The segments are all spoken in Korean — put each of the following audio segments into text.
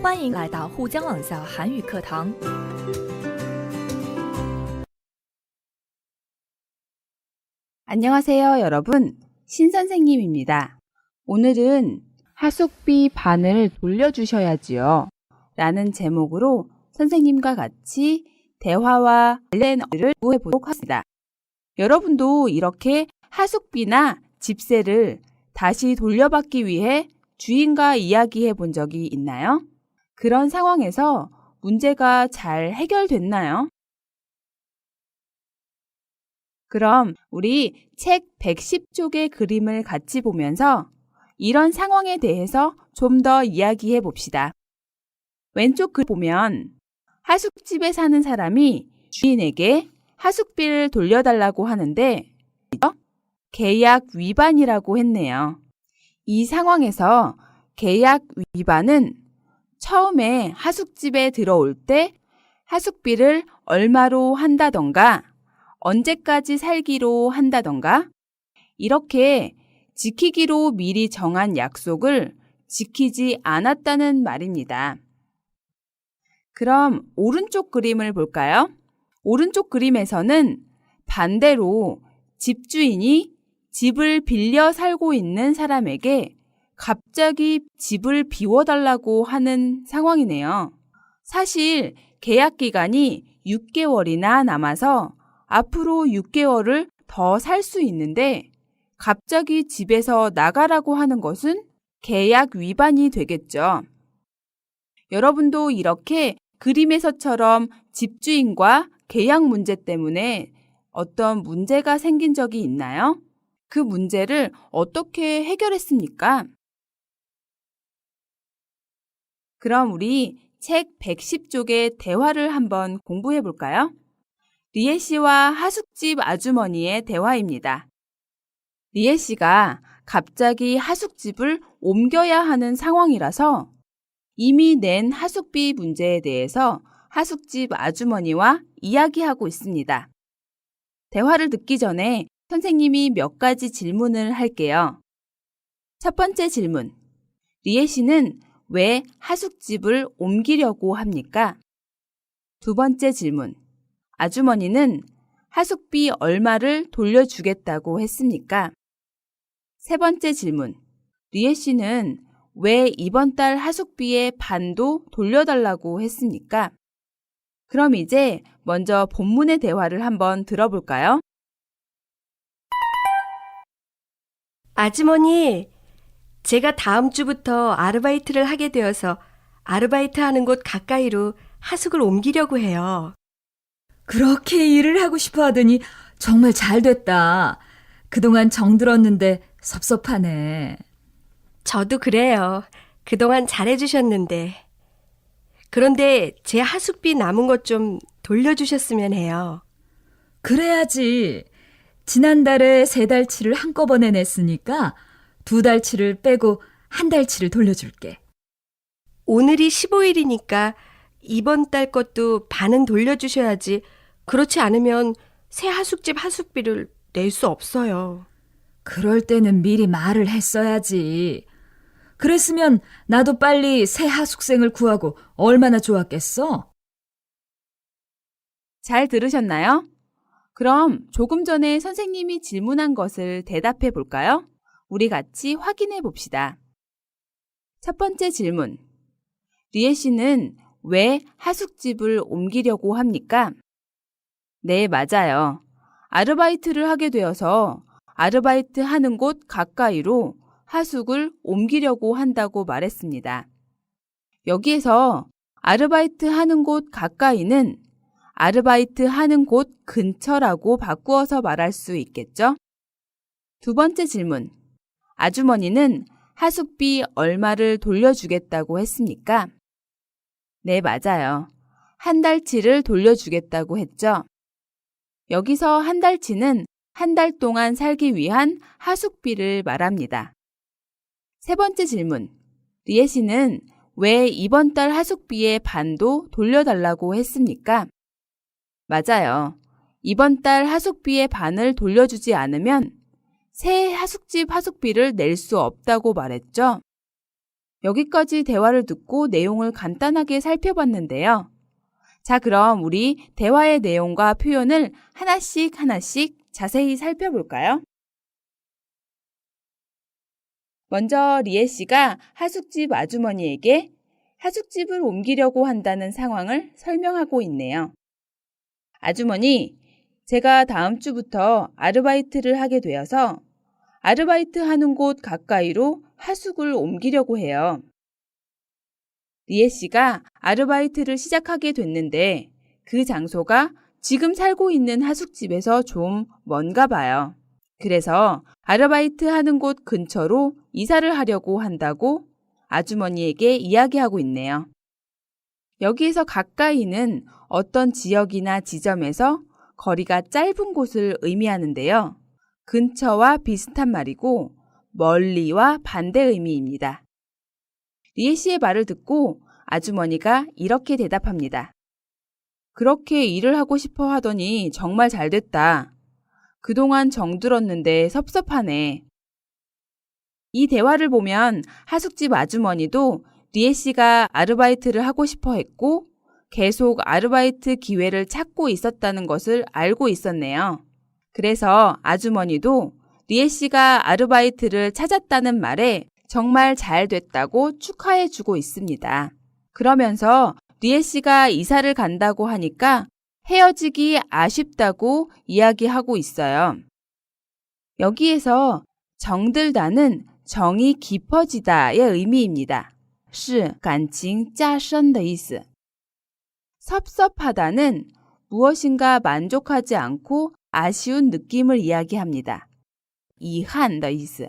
欢迎来到沪江网校韩语课堂。 안녕하세요, 여러분. 신선생님입니다. 오늘은 하숙비 반을 돌려주셔야지요 라는 제목으로 선생님과 같이 대화와 관련어를 공부해보도록 하겠습니다. 여러분도 이렇게 하숙비나 집세를 다시 돌려받기 위해 주인과 이야기해 본 적이 있나요? 그런 상황에서 문제가 잘 해결됐나요? 그럼 우리 책 110쪽의 그림을 같이 보면서 이런 상황에 대해서 좀 더 이야기해 봅시다. 왼쪽 글 보면 하숙집에 사는 사람이 주인에게 하숙비를 돌려달라고 하는데 계약 위반이라고 했네요. 이 상황에서 계약 위반은 처음에 하숙집에 들어올 때 하숙비를 얼마로 한다던가 언제까지 살기로 한다던가 이렇게 지키기로 미리 정한 약속을 지키지 않았다는 말입니다. 그럼 오른쪽 그림을 볼까요? 오른쪽 그림에서는 반대로 집주인이 집을 빌려 살고 있는 사람에게 갑자기 집을 비워달라고 하는 상황이네요. 사실 계약 기간이 6개월이나 남아서 앞으로 6개월을 더 살 수 있는데 갑자기 집에서 나가라고 하는 것은 계약 위반이 되겠죠. 여러분도 이렇게 그림에서처럼 집주인과 계약 문제 때문에 어떤 문제가 생긴 적이 있나요? 그 문제를 어떻게 해결했습니까? 그럼 우리 책 110쪽의 대화를 한번 공부해 볼까요? 리에 씨와 하숙집 아주머니의 대화입니다. 리에 씨가 갑자기 하숙집을 옮겨야 하는 상황이라서 이미 낸 하숙비 문제에 대해서 하숙집 아주머니와 이야기하고 있습니다. 대화를 듣기 전에 선생님이 몇 가지 질문을 할게요. 첫 번째 질문. 리에 씨는 왜 하숙집을 옮기려고 합니까? 두 번째 질문. 아주머니는 하숙비 얼마를 돌려주겠다고 했습니까? 세 번째 질문. 리에 씨는 왜 이번 달 하숙비의 반도 돌려달라고 했습니까? 그럼 이제 먼저 본문의 대화를 한번 들어볼까요? 아주머니, 제가 다음 주부터 아르바이트를 하게 되어서 아르바이트 하는 곳 가까이로 하숙을 옮기려고 해요. 그렇게 일을 하고 싶어 하더니 정말 잘 됐다. 그동안 정들었는데 섭섭하네. 저도 그래요. 그동안 잘해주셨는데. 그런데 제 하숙비 남은 것 좀 돌려주셨으면 해요. 그래야지. 지난달에 3달치를 한꺼번에 냈으니까 2달치를 빼고 1달치를 돌려줄게. 오늘이 15일이니까 이번 달 것도 반은 돌려주셔야지. 그렇지 않으면 새 하숙집 하숙비를 낼 수 없어요. 그럴 때는 미리 말을 했어야지. 그랬으면 나도 빨리 새 하숙생을 구하고 얼마나 좋았겠어? 잘 들으셨나요? 그럼 조금 전에 선생님이 질문한 것을 대답해 볼까요? 우리 같이 확인해 봅시다. 첫 번째 질문. 리에 씨는 왜 하숙집을 옮기려고 합니까? 네, 맞아요. 아르바이트를 하게 되어서 아르바이트 하는 곳 가까이로 하숙을 옮기려고 한다고 말했습니다. 여기에서 아르바이트 하는 곳 가까이는 아르바이트 하는 곳 근처라고 바꾸어서 말할 수 있겠죠? 두 번째 질문. 아주머니는 하숙비 얼마를 돌려주겠다고 했습니까? 네, 맞아요. 1달치를 돌려주겠다고 했죠. 여기서 1달치는 한 달 동안 살기 위한 하숙비를 말합니다. 세 번째 질문. 리에 씨는 왜 이번 달 하숙비의 반도 돌려달라고 했습니까? 맞아요. 이번 달 하숙비의 반을 돌려주지 않으면 새 하숙집 하숙비를 낼 수 없다고 말했죠. 여기까지 대화를 듣고 내용을 간단하게 살펴봤는데요. 자, 그럼 우리 대화의 내용과 표현을 하나씩 자세히 살펴볼까요? 먼저 리에 씨가 하숙집 아주머니에게 하숙집을 옮기려고 한다는 상황을 설명하고 있네요. 아주머니, 제가 다음 주부터 아르바이트를 하게 되어서 아르바이트 하는 곳 가까이로 하숙을 옮기려고 해요. 리에 씨가 아르바이트를 시작하게 됐는데 그 장소가 지금 살고 있는 하숙집에서 좀 먼가 봐요. 그래서 아르바이트 하는 곳 근처로 이사를 하려고 한다고 아주머니에게 이야기하고 있네요. 여기에서 가까이는 어떤 지역이나 지점에서 거리가 짧은 곳을 의미하는데요. 근처와 비슷한 말이고 멀리와 반대 의미입니다. 리에 씨의 말을 듣고 아주머니가 이렇게 대답합니다. 그렇게 일을 하고 싶어 하더니 정말 잘 됐다. 그동안 정들었는데 섭섭하네. 이 대화를 보면 하숙집 아주머니도 리에 씨가 아르바이트를 하고 싶어 했고 계속 아르바이트 기회를 찾고 있었다는 것을 알고 있었네요. 그래서 아주머니도 리에 씨가 아르바이트를 찾았다는 말에 정말 잘 됐다고 축하해 주고 있습니다. 그러면서 리에 씨가 이사를 간다고 하니까 헤어지기 아쉽다고 이야기하고 있어요. 여기에서 정들다는 정이 깊어지다의 의미입니다. 是感情加深的意思. 섭섭하다는 무엇인가 만족하지 않고 아쉬운 느낌을 이야기합니다. 遗憾的意思.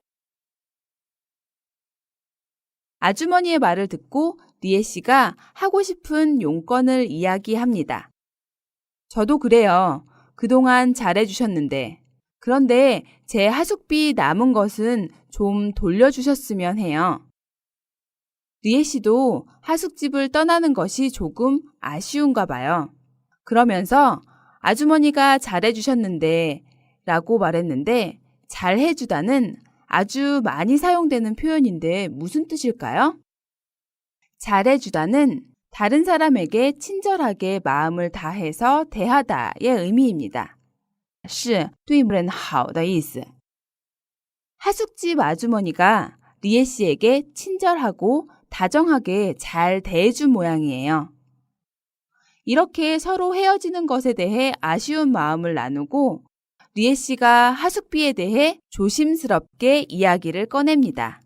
아주머니의 말을 듣고 리에 씨가 하고 싶은 용건을 이야기합니다. 저도 그래요. 그동안 잘해주셨는데. 그런데 제 하숙비 남은 것은 좀 돌려주셨으면 해요. 리에 씨도 하숙집을 떠나는 것이 조금 아쉬운가 봐요. 그러면서 아주머니가 잘해주셨는데 라고 말했는데 잘해주다는 아주 많이 사용되는 표현인데 무슨 뜻일까요? 잘해주다는 다른 사람에게 친절하게 마음을 다해서 대하다의 의미입니다. 是对人好的意思. 하숙집 아주머니가 리에 씨에게 친절하고 다정하게 잘 대해준 모양이에요. 이렇게 서로 헤어지는 것에 대해 아쉬운 마음을 나누고 리에 씨가 하숙비에 대해 조심스럽게 이야기를 꺼냅니다.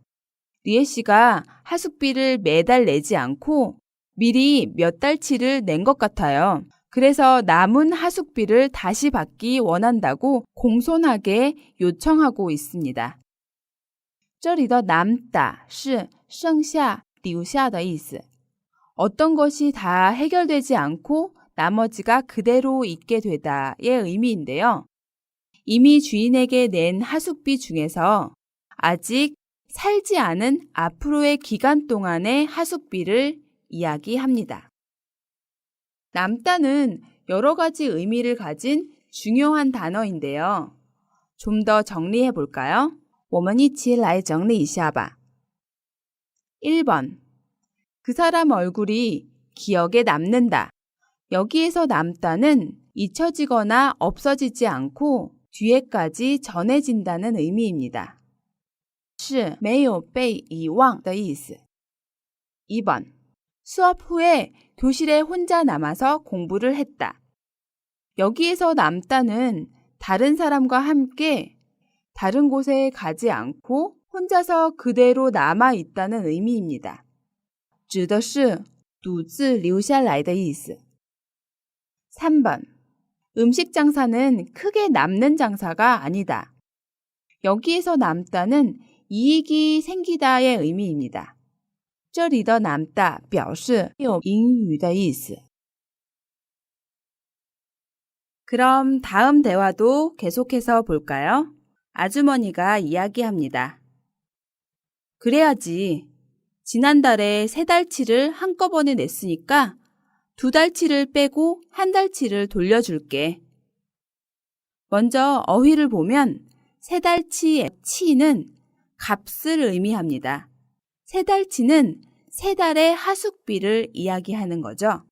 리에 씨가 하숙비를 매달 내지 않고 미리 몇 달치를 낸 것 같아요. 그래서 남은 하숙비를 다시 받기 원한다고 공손하게 요청하고 있습니다. 这里的남다是剩下留下的意思. 어떤 것이 다 해결되지 않고 나머지가 그대로 있게 되다의 의미인데요. 이미 주인에게 낸 하숙비 중에서 아직 살지 않은 앞으로의 기간 동안의 하숙비를 이야기합니다. 남다는 여러 가지 의미를 가진 중요한 단어인데요. 좀 더 정리해 볼까요? 我们一起来整理一下吧. 1번. 그 사람 얼굴이 기억에 남는다. 여기에서 남다는 잊혀지거나 없어지지 않고 뒤에까지 전해진다는 의미입니다. 是没有被遗忘的意思. 2번. 수업 후에 교실에 혼자 남아서 공부를 했다. 여기에서 남다는 다른 사람과 함께 다른 곳에 가지 않고 혼자서 그대로 남아 있다는 의미입니다. 指的是独自留下来的意思. 3번. 음식 장사는 크게 남는 장사가 아니다. 여기에서 남다는 이익이 생기다의 의미입니다. 这里的남다表示有盈余的意思. 그럼 다음 대화도 계속해서 볼까요? 아주머니가 이야기합니다. 그래야지. 지난달에 3달치를 한꺼번에 냈으니까 2달치를 빼고 1달치를 돌려줄게. 먼저 어휘를 보면 3달치의 치는 값을 의미합니다. 세 달치는 세 달의 하숙비를 이야기하는 거죠.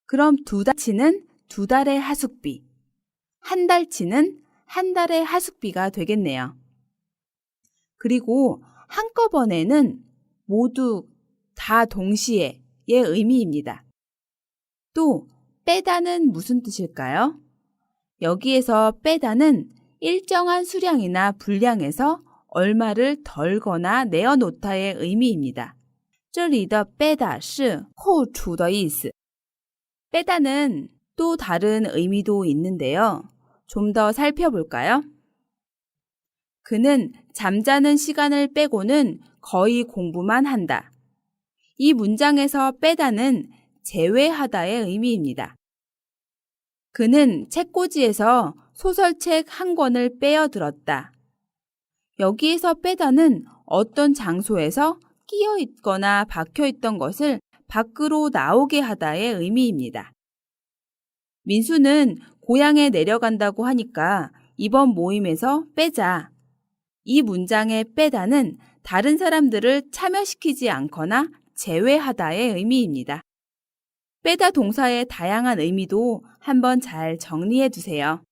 그럼 두 달치는 두 달의 하숙비, 한 달치는 한 달의 하숙비가 되겠네요. 그리고 한꺼번에는 모두 다 동시에의 의미입니다. 또 빼다는 무슨 뜻일까요? 여기에서 빼다는 일정한 수량이나 분량에서 얼마를 덜거나 내어놓다의 의미입니다. 这里的빼다是扣除的意思. 빼다는 또 다른 의미도 있는데요. 좀 더 살펴볼까요? 그는 잠자는 시간을 빼고는 거의 공부만 한다. 이 문장에서 빼다는 제외하다의 의미입니다. 그는 책꽂이에서 소설책 한 권을 빼어 들었다. 여기에서 빼다는 어떤 장소에서 끼어 있거나 박혀 있던 것을 밖으로 나오게 하다의 의미입니다. 민수는 고향에 내려간다고 하니까 이번 모임에서 빼자. 이 문장의 빼다는 다른 사람들을 참여시키지 않거나 제외하다의 의미입니다. 빼다 동사의 다양한 의미도 한번 잘 정리해 두세요.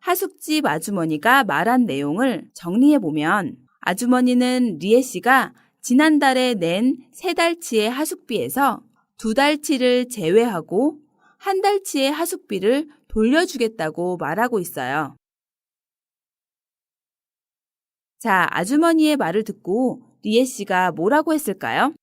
하숙집 아주머니가 말한 내용을 정리해보면 아주머니는 리에 씨가 지난달에 낸 세 달치의 하숙비에서 두 달치를 제외하고 한 달치의 하숙비를 돌려주겠다고 말하고 있어요. 자, 아주머니의 말을 듣고 리에 씨가 뭐라고 했을까요?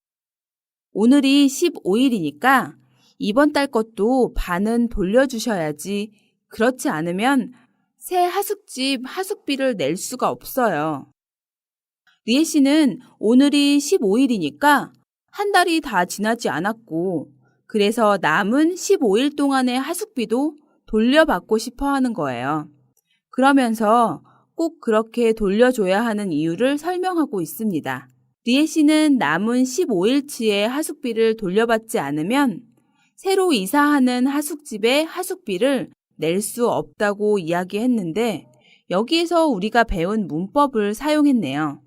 오늘이 15일이니까 이번 달 것도 반은 돌려주셔야지. 그렇지 않으면 새 하숙집 하숙비를 낼 수가 없어요. 리에 씨는 오늘이 15일이니까 한 달이 다 지나지 않았고 그래서 남은 15일 동안의 하숙비도 돌려받고 싶어 하는 거예요. 그러면서 꼭 그렇게 돌려줘야 하는 이유를 설명하고 있습니다. 리에 씨는 남은 15일치의 하숙비를 돌려받지 않으면 새로 이사하는 하숙집의 하숙비를 낼 수 없다고 이야기했는데 여기에서 우리가 배운 문법을 사용했네요.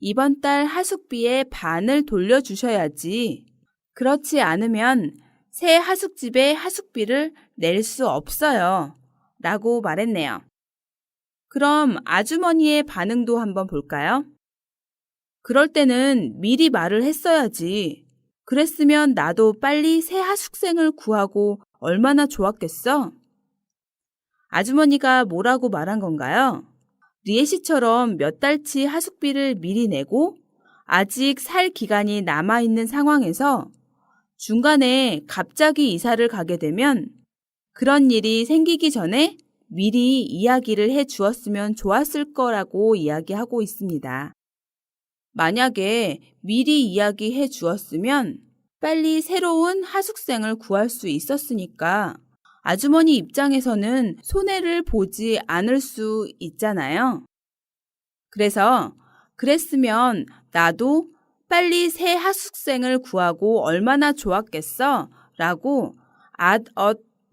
이번 달 하숙비의 반을 돌려주셔야지. 그렇지 않으면 새 하숙집의 하숙비를 낼 수 없어요. 라고 말했네요. 그럼 아주머니의 반응도 한번 볼까요? 그럴 때는 미리 말을 했어야지. 그랬으면 나도 빨리 새 하숙생을 구하고 얼마나 좋았겠어? 아주머니가 뭐라고 말한 건가요? 리에 씨처럼 몇 달치 하숙비를 미리 내고 아직 살 기간이 남아있는 상황에서 중간에 갑자기 이사를 가게 되면 그런 일이 생기기 전에 미리 이야기를 해 주었으면 좋았을 거라고 이야기하고 있습니다. 만약에 미리 이야기해 주었으면 빨리 새로운 하숙생을 구할 수 있었으니까 아주머니 입장에서는 손해를 보지 않을 수 있잖아요. 그래서 그랬으면 나도 빨리 새 하숙생을 구하고 얼마나 좋았겠어? 라고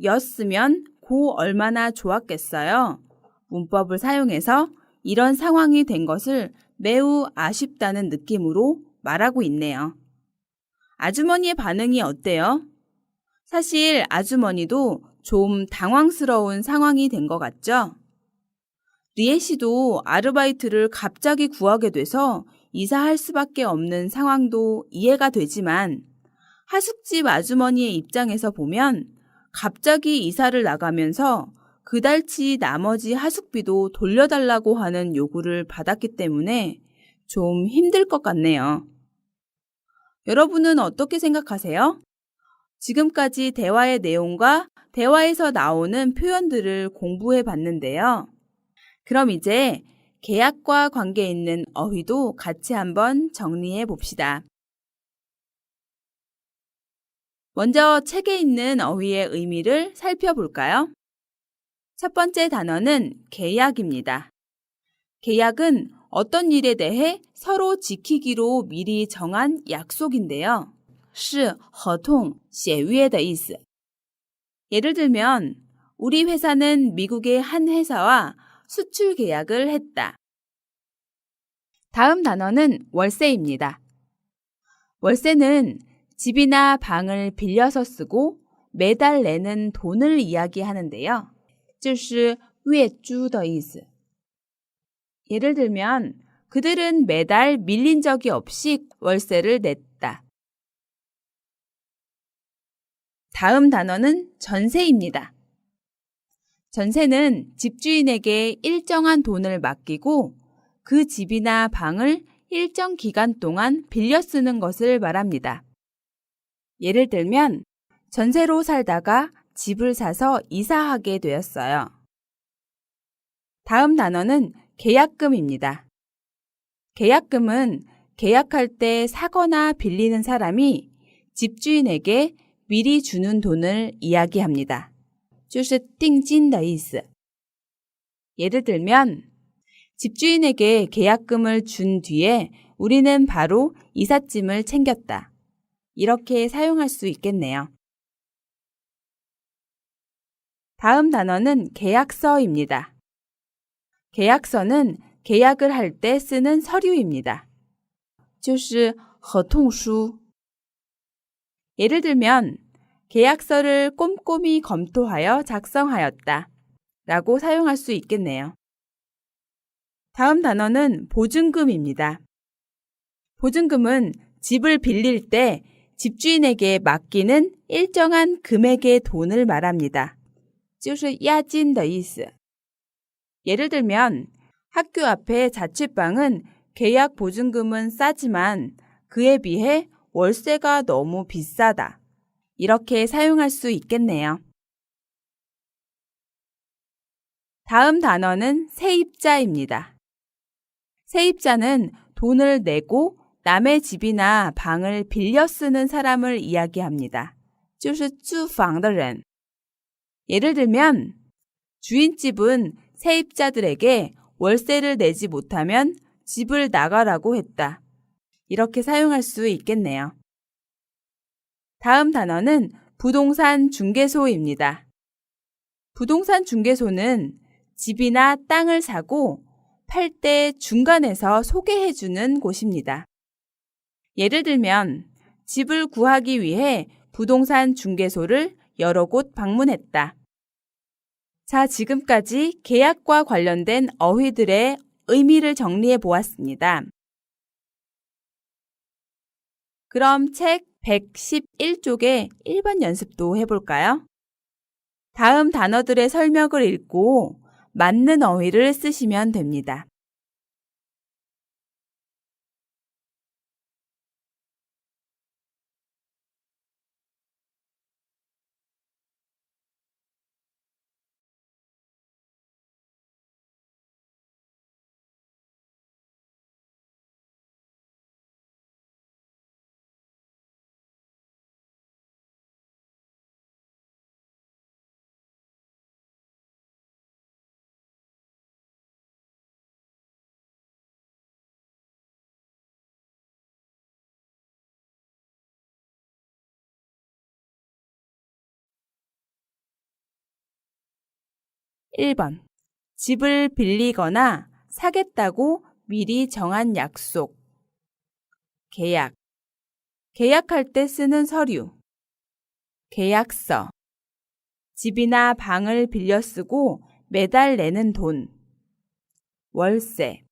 였으면 고 얼마나 좋았겠어요? 문법을 사용해서 이런 상황이 된 것을 매우 아쉽다는 느낌으로 말하고 있네요. 아주머니의 반응이 어때요? 사실 아주머니도 좀 당황스러운 상황이 된 것 같죠? 리에 씨도 아르바이트를 갑자기 구하게 돼서 이사할 수밖에 없는 상황도 이해가 되지만 하숙집 아주머니의 입장에서 보면 갑자기 이사를 나가면서 그 달치 나머지 하숙비도 돌려달라고 하는 요구를 받았기 때문에 좀 힘들 것 같네요. 여러분은 어떻게 생각하세요? 지금까지 대화의 내용과 대화에서 나오는 표현들을 공부해 봤는데요. 그럼 이제 계약과 관계 있는 어휘도 같이 한번 정리해 봅시다. 먼저 책에 있는 어휘의 의미를 살펴볼까요? 첫 번째 단어는 계약입니다. 계약은 어떤 일에 대해 서로 지키기로 미리 정한 약속인데요. 是合同写约的意思. 예를 들면 우리 회사는 미국의 한 회사와 수출 계약을 했다. 다음 단어는 월세입니다. 월세는 집이나 방을 빌려서 쓰고 매달 내는 돈을 이야기하는데요. 就是月租的意思. 예를 들면 그들은 매달 밀린 적이 없이 월세를 냈다. 다음 단어는 전세입니다. 전세는 집주인에게 일정한 돈을 맡기고 그 집이나 방을 일정 기간 동안 빌려 쓰는 것을 말합니다. 예를 들면 전세로 살다가 집을 사서 이사하게 되었어요. 다음 단어는 계약금입니다. 계약금은 계약할 때 사거나 빌리는 사람이 집주인에게 미리 주는 돈을 이야기합니다. 就是定金的意思. 예를 들면 집주인에게 계약금을 준 뒤에 우리는 바로 이삿짐을 챙겼다. 이렇게 사용할 수 있겠네요. 다음 단어는 계약서입니다. 계약서는 계약을 할 때 쓰는 서류입니다. 就是合同书. 예를 들면 계약서를 꼼꼼히 검토하여 작성하였다 라고 사용할 수 있겠네요. 다음 단어는 보증금입니다. 보증금은 집을 빌릴 때 집주인에게 맡기는 일정한 금액의 돈을 말합니다. 就是押金的意思. 예를 들면 학교 앞에 자취방은 계약 보증금은 싸지만 그에 비해 월세가 너무 비싸다. 이렇게 사용할 수 있겠네요. 다음 단어는 세입자입니다. 세입자는 돈을 내고 남의 집이나 방을 빌려 쓰는 사람을 이야기합니다. 就是租房的人. 예를 들면 주인집은 세입자들에게 월세를 내지 못하면 집을 나가라고 했다. 이렇게 사용할 수 있겠네요. 다음 단어는 부동산 중개소입니다. 부동산 중개소는 집이나 땅을 사고 팔 때 중간에서 소개해주는 곳입니다. 예를 들면 집을 구하기 위해 부동산 중개소를 여러 곳 방문했다. 자, 지금까지 계약과 관련된 어휘들의 의미를 정리해 보았습니다. 그럼 책 111쪽의 1번 연습도 해볼까요? 다음 단어들의 설명을 읽고 맞는 어휘를 쓰시면 됩니다. (1번) 집을 빌리거나 사겠다고 미리 정한 약속, 계약, 계약할 때 쓰는 서류, 계약서, 집이나 방을 빌려 쓰고 매달 내는 돈, 월세,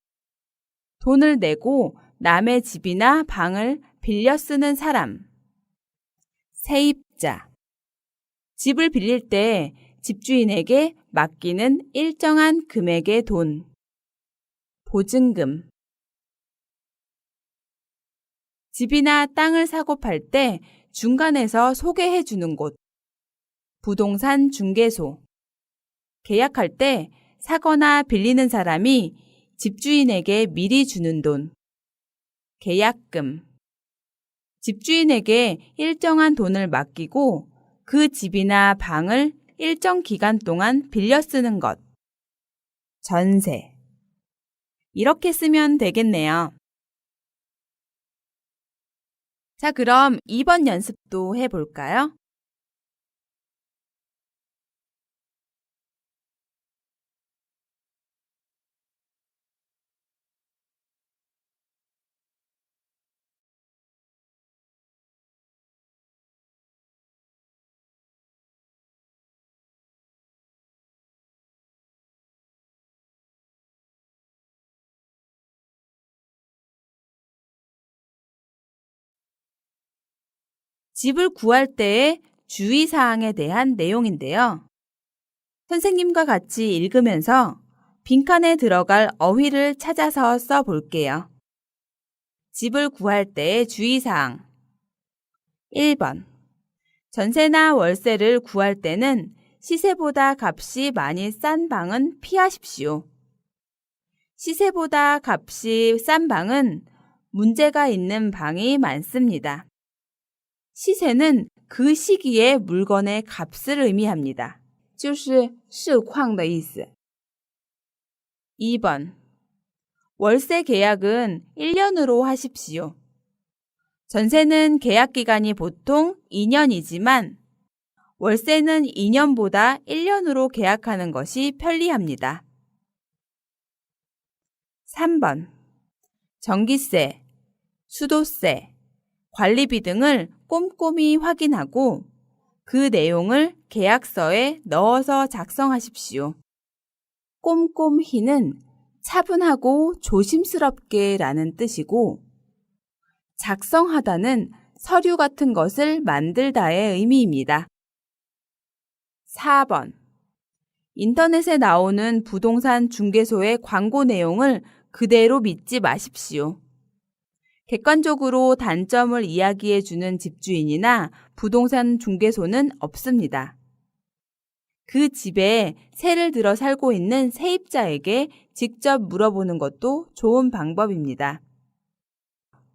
돈을 내고 남의 집이나 방을 빌려 쓰는 사람, 세입자, 집을 빌릴 때 집주인에게 맡기는 일정한 금액의 돈, 보증금, 집이나 땅을 사고 팔 때 중간에서 소개해 주는 곳, 부동산 중개소, 계약할 때 사거나 빌리는 사람이 집주인에게 미리 주는 돈, 계약금, 집주인에게 일정한 돈을 맡기고 그 집이나 방을 일정 기간 동안 빌려 쓰는 것, 전세. 이렇게 쓰면 되겠네요. 자, 그럼 2번 연습도 해볼까요? 집을 구할 때의 주의사항에 대한 내용인데요. 선생님과 같이 읽으면서 빈칸에 들어갈 어휘를 찾아서 써볼게요. 집을 구할 때의 주의사항. 1번. 전세나 월세를 구할 때는 시세보다 값이 많이 싼 방은 피하십시오. 시세보다 값이 싼 방은 문제가 있는 방이 많습니다. 시세는 그 시기에 물건의 값을 의미합니다. 就是市况的意思. 2번. 월세 계약은 1년으로 하십시오. 전세는 계약 기간이 보통 2년이지만 월세는 2년보다 1년으로 계약하는 것이 편리합니다. 3번. 전기세, 수도세, 관리비 등을 꼼꼼히 확인하고 그 내용을 계약서에 넣어서 작성하십시오. 꼼꼼히는 차분하고 조심스럽게 라는 뜻이고 작성하다는 서류 같은 것을 만들다의 의미입니다. 4번. 인터넷에 나오는 부동산 중개소의 광고 내용을 그대로 믿지 마십시오. 객관적으로 단점을 이야기해 주는 집주인이나 부동산 중개소는 없습니다. 그 집에 세를 들어 살고 있는 세입자에게 직접 물어보는 것도 좋은 방법입니다.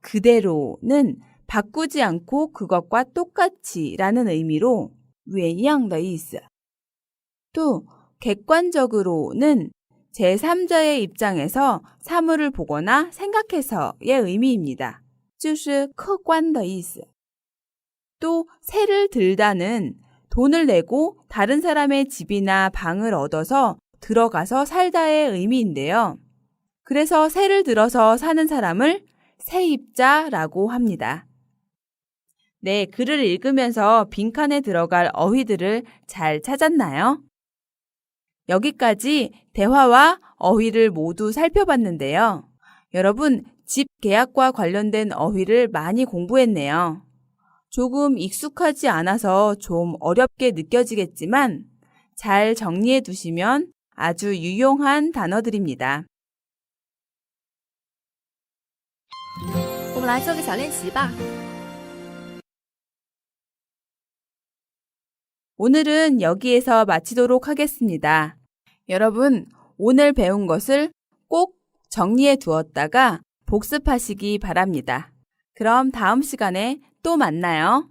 그대로는 바꾸지 않고 그것과 똑같이 라는 의미로 原样的意思. 또 객관적으로는 제3자의 입장에서 사물을 보거나 생각해서의 의미입니다. 就是客观的意思. 또 세를 들다는 돈을 내고 다른 사람의 집이나 방을 얻어서 들어가서 살다의 의미인데요. 그래서 세를 들어서 사는 사람을 세입자라고 합니다. 네, 글을 읽으면서 빈칸에 들어갈 어휘들을 잘 찾았나요? 여기까지 대화와 어휘를 모두 살펴봤는데요. 여러분, 집 계약과 관련된 어휘를 많이 공부했네요. 조금 익숙하지 않아서 좀 어렵게 느껴지겠지만 잘 정리해 두시면 아주 유용한 단어들입니다. 我们来做个小练习吧。 오늘은 여기에서 마치도록 하겠습니다. 여러분, 오늘 배운 것을 꼭 정리해 두었다가 복습하시기 바랍니다. 그럼 다음 시간에 또 만나요.